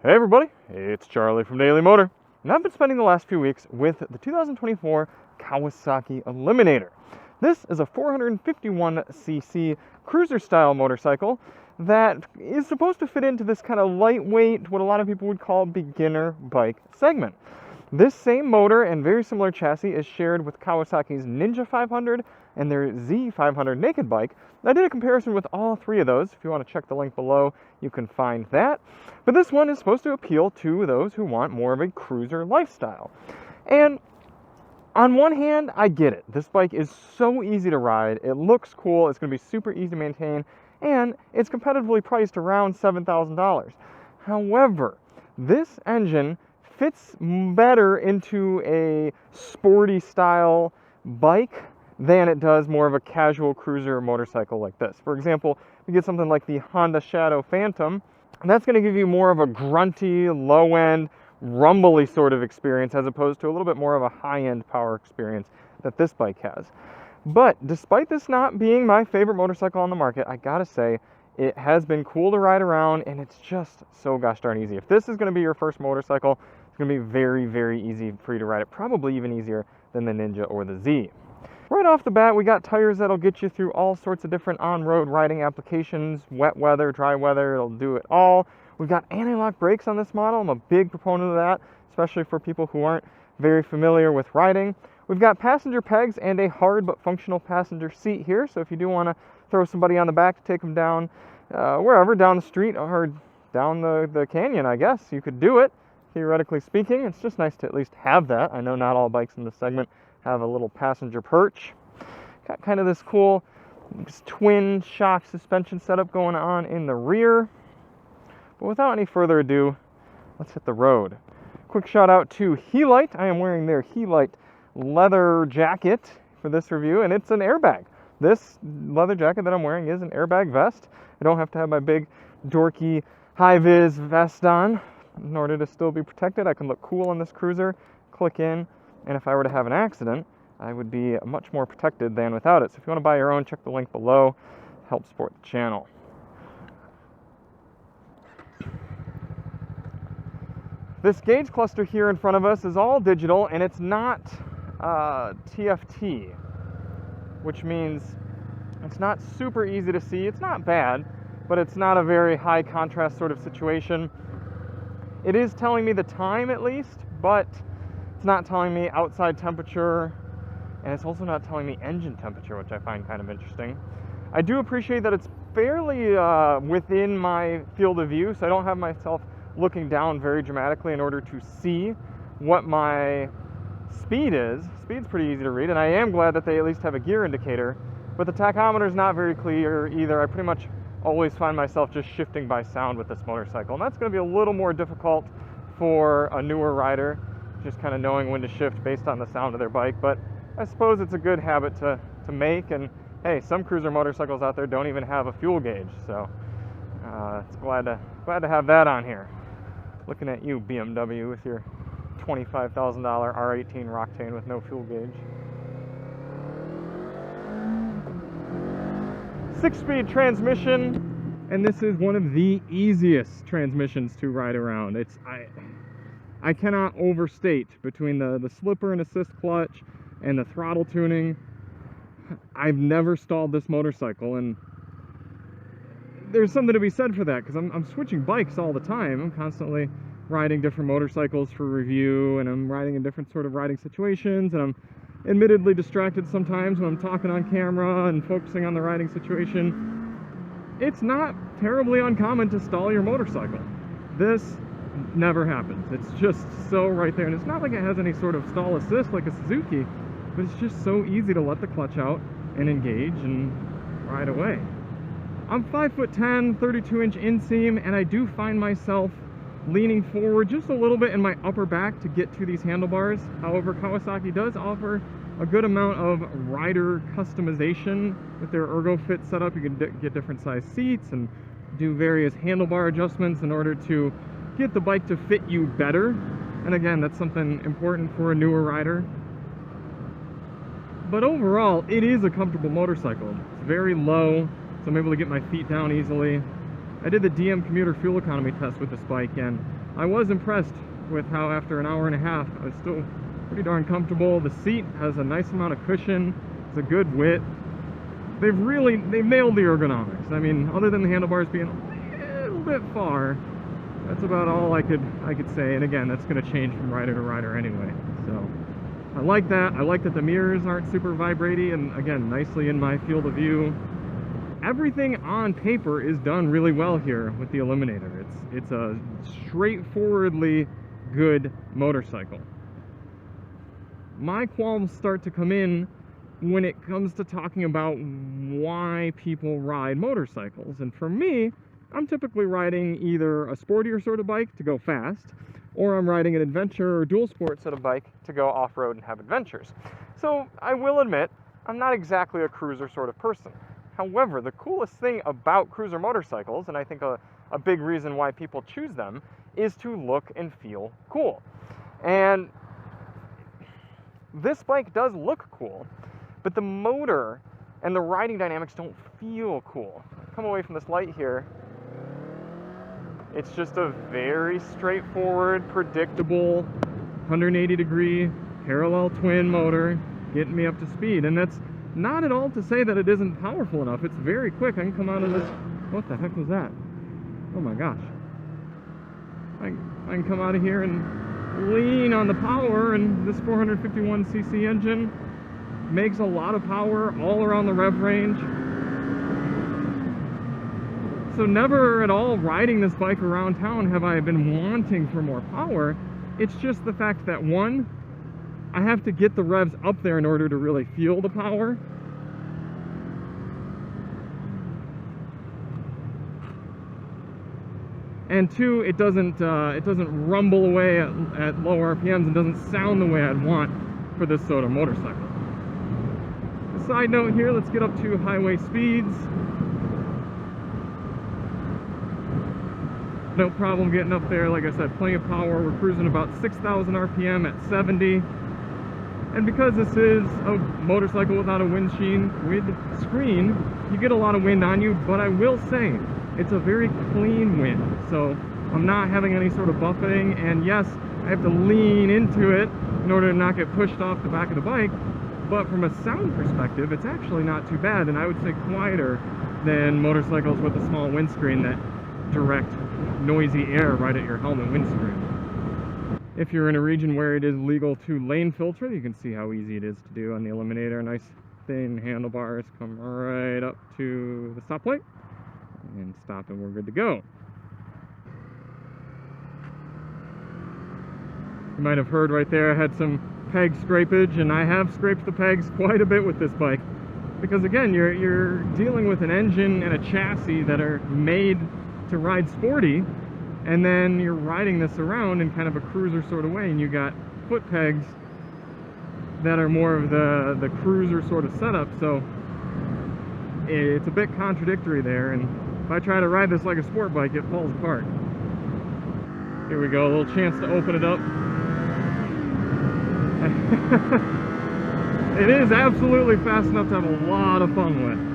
Hey everybody, it's Charlie from Daily Motor, and I've been spending the last few weeks with the 2024 Kawasaki Eliminator. This is a 451cc cruiser-style motorcycle that is supposed to fit into this kind of lightweight, what a lot of people would call beginner bike segment. This same motor and very similar chassis is shared with Kawasaki's Ninja 500 and their Z500 naked bike. I did a comparison with all three of those. If you want to check the link below, you can find that. But this one is supposed to appeal to those who want more of a cruiser lifestyle. And on one hand, I get it. This bike is so easy to ride. It looks cool. It's going to be super easy to maintain. And it's competitively priced around $7,000. However, this engine fits better into a sporty style bike than it does more of a casual cruiser motorcycle like this. For example, you get something like the Honda Shadow Phantom, and that's going to give you more of a grunty, low-end, rumbly sort of experience as opposed to a little bit more of a high-end power experience that this bike has. But despite this not being my favorite motorcycle on the market, I gotta say, it has been cool to ride around, and it's just so gosh darn easy. If this is going to be your first motorcycle, it's going to be very, very easy for you to ride it, probably even easier than the Ninja or the Z. Right off the bat, we got tires that'll get you through all sorts of different on-road riding applications, wet weather, dry weather, it'll do it all. We've got anti-lock brakes on this model. I'm a big proponent of that, especially for people who aren't very familiar with riding. We've got passenger pegs and a hard but functional passenger seat here, so if you do want to throw somebody on the back to take them down wherever, down the street or down the canyon, I guess, you could do it, theoretically speaking. It's just nice to at least have that. I know not all bikes in this segment have a little passenger perch. Got kind of this cool twin shock suspension setup going on in the rear. But without any further ado, let's hit the road. Quick shout out to Helite. I am wearing their Helite leather jacket for this review, and it's an airbag. This leather jacket that I'm wearing is an airbag vest. I don't have to have my big dorky high-vis vest on in order to still be protected. I can look cool on this cruiser, click in, and if I were to have an accident, I would be much more protected than without it. So if you want to buy your own, check the link below. Help support the channel. This gauge cluster here in front of us is all digital, and it's not TFT, which means it's not super easy to see. It's not bad, but it's not a very high contrast sort of situation. It is telling me the time at least, but it's not telling me outside temperature, and it's also not telling me engine temperature, which I find kind of interesting. I do appreciate that it's fairly within my field of view, so I don't have myself looking down very dramatically in order to see what my speed is. Speed's pretty easy to read, and I am glad that they at least have a gear indicator, but the tachometer is not very clear either. I pretty much always find myself just shifting by sound with this motorcycle, and that's going to be a little more difficult for a newer rider, just kind of knowing when to shift based on the sound of their bike. But I suppose it's a good habit to make, and hey, some cruiser motorcycles out there don't even have a fuel gauge, so it's glad to have that on here. Looking at you, BMW, with your $25,000 R18 Roctane with no fuel gauge. 6-speed transmission, and this is one of the easiest transmissions to ride around. I cannot overstate, between the slipper and assist clutch and the throttle tuning, I've never stalled this motorcycle, and there's something to be said for that, because I'm switching bikes all the time. I'm constantly riding different motorcycles for review, and I'm riding in different sort of riding situations, and I'm admittedly distracted sometimes when I'm talking on camera and focusing on the riding situation. It's not terribly uncommon to stall your motorcycle. This never happens. It's just so right there, and it's not like it has any sort of stall assist like a Suzuki, but it's just so easy to let the clutch out and engage and ride away. I'm 5'10", 32-inch inseam, and I do find myself leaning forward just a little bit in my upper back to get to these handlebars. However, Kawasaki does offer a good amount of rider customization with their ErgoFit setup. You can get different size seats and do various handlebar adjustments in order to get the bike to fit you better. And again, that's something important for a newer rider. But overall, it is a comfortable motorcycle. It's very low, so I'm able to get my feet down easily. I did the DM commuter fuel economy test with this bike, and I was impressed with how after an hour and a half I was still pretty darn comfortable. The seat has a nice amount of cushion, it's a good width. They've nailed the ergonomics. I mean, other than the handlebars being a little bit far, that's about all I could say. And again, that's going to change from rider to rider anyway. So I like that. I like that the mirrors aren't super vibraty, and again, nicely in my field of view. Everything on paper is done really well here with the Eliminator. It's a straightforwardly good motorcycle. My qualms start to come in when it comes to talking about why people ride motorcycles. And for me, I'm typically riding either a sportier sort of bike to go fast, or I'm riding an adventure or dual sport sort of bike to go off-road and have adventures. So I will admit, I'm not exactly a cruiser sort of person. However, the coolest thing about cruiser motorcycles, and I think a big reason why people choose them, is to look and feel cool. And this bike does look cool, but the motor and the riding dynamics don't feel cool. Come away from this light here. It's just a very straightforward, predictable, 180-degree parallel twin motor getting me up to speed. And that's not at all to say that it isn't powerful enough. It's very quick. I can come out of this. What the heck was that? Oh my gosh. I can come out of here and lean on the power, and this 451cc engine makes a lot of power all around the rev range. So never at all riding this bike around town have I been wanting for more power. It's just the fact that, one, I have to get the revs up there in order to really feel the power. And two, it doesn't rumble away at low RPMs and doesn't sound the way I'd want for this sort of motorcycle. A side note here, let's get up to highway speeds. No problem getting up there. Like I said, plenty of power. We're cruising about 6,000 RPM at 70. And because this is a motorcycle without a windscreen, you get a lot of wind on you, but I will say, it's a very clean wind. So I'm not having any sort of buffeting, and yes, I have to lean into it in order to not get pushed off the back of the bike, but from a sound perspective, it's actually not too bad, and I would say quieter than motorcycles with a small windscreen that direct noisy air right at your helmet windscreen. If you're in a region where it is legal to lane filter, you can see how easy it is to do on the Eliminator. Nice thin handlebars come right up to the stoplight and stop, and we're good to go. You might have heard right there I had some peg scrapage, and I have scraped the pegs quite a bit with this bike, because again, you're dealing with an engine and a chassis that are made to ride sporty, and then you're riding this around in kind of a cruiser sort of way, and you got foot pegs that are more of the cruiser sort of setup. So it's a bit contradictory there, and if I try to ride this like a sport bike, it falls apart. Here we go, a little chance to open it up. It is absolutely fast enough to have a lot of fun with.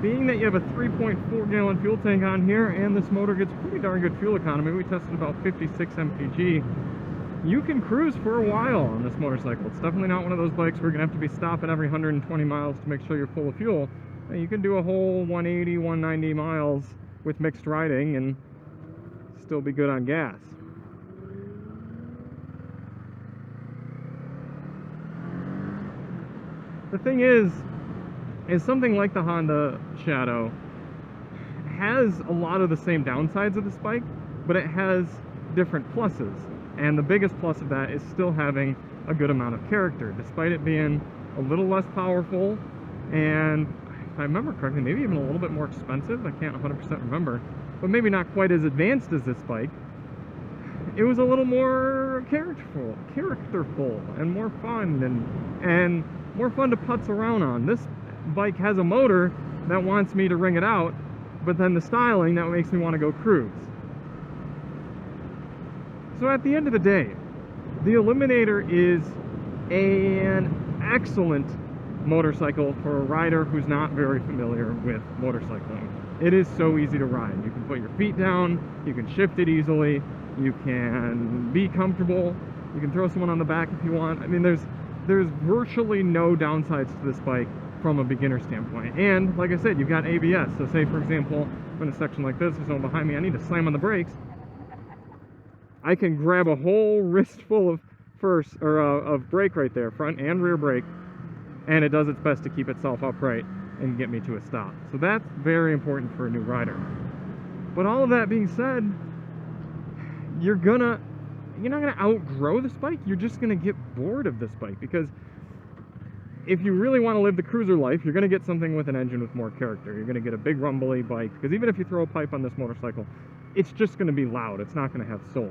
Being that you have a 3.4 gallon fuel tank on here, and this motor gets pretty darn good fuel economy, we tested about 56 mpg, you can cruise for a while on this motorcycle. It's definitely not one of those bikes where you're going to have to be stopping every 120 miles to make sure you're full of fuel. You can do a whole 180, 190 miles with mixed riding and still be good on gas. The thing is something like the Honda Shadow has a lot of the same downsides of this bike, but it has different pluses. And the biggest plus of that is still having a good amount of character, despite it being a little less powerful, and if I remember correctly, maybe even a little bit more expensive. I can't 100% remember, but maybe not quite as advanced as this bike. it was a little more characterful and more fun and more fun to putz around on. This bike has a motor that wants me to ring it out, but then the styling that makes me want to go cruise. So at the end of the day, the Eliminator is an excellent motorcycle for a rider who's not very familiar with motorcycling. It is so easy to ride. You can put your feet down, you can shift it easily, you can be comfortable, you can throw someone on the back if you want. I mean, there's virtually no downsides to this bike from a beginner standpoint. And like I said, you've got ABS. So say, for example, in a section like this, there's someone behind me, I need to slam on the brakes. I can grab a whole wrist full of of brake right there, front and rear brake, and it does its best to keep itself upright and get me to a stop. So that's very important for a new rider. But all of that being said, you're not gonna outgrow this bike. You're just gonna get bored of this bike, because if you really want to live the cruiser life, you're gonna get something with an engine with more character. You're gonna get a big rumbly bike, because even if you throw a pipe on this motorcycle, it's just gonna be loud. It's not gonna have soul.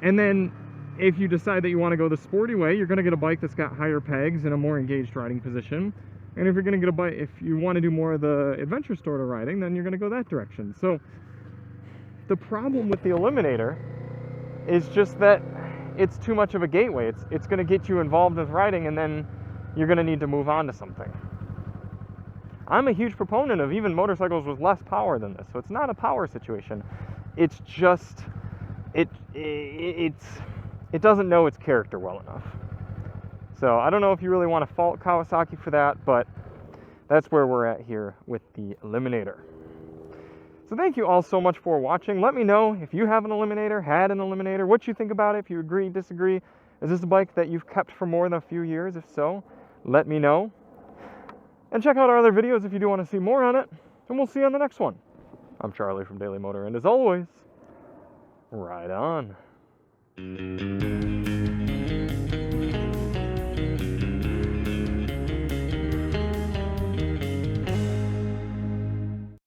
And then if you decide that you want to go the sporty way, you're going to get a bike that's got higher pegs and a more engaged riding position. And if you're going to get a bike, if you want to do more of the adventure sort of riding, then you're going to go that direction. So the problem with the Eliminator is just that it's too much of a gateway. It's going to get you involved with riding, and then you're going to need to move on to something. I'm a huge proponent of even motorcycles with less power than this. So it's not a power situation. It's just it doesn't know its character well enough. So I don't know if you really want to fault Kawasaki for that, but that's where we're at here with the Eliminator. So thank you all so much for watching. Let me know if you have an Eliminator, had an Eliminator, what you think about it, if you agree, disagree. Is this a bike that you've kept for more than a few years? If so, let me know. And check out our other videos if you do want to see more on it. And we'll see you on the next one. I'm Charlie from Daily Motor, and as always, ride on.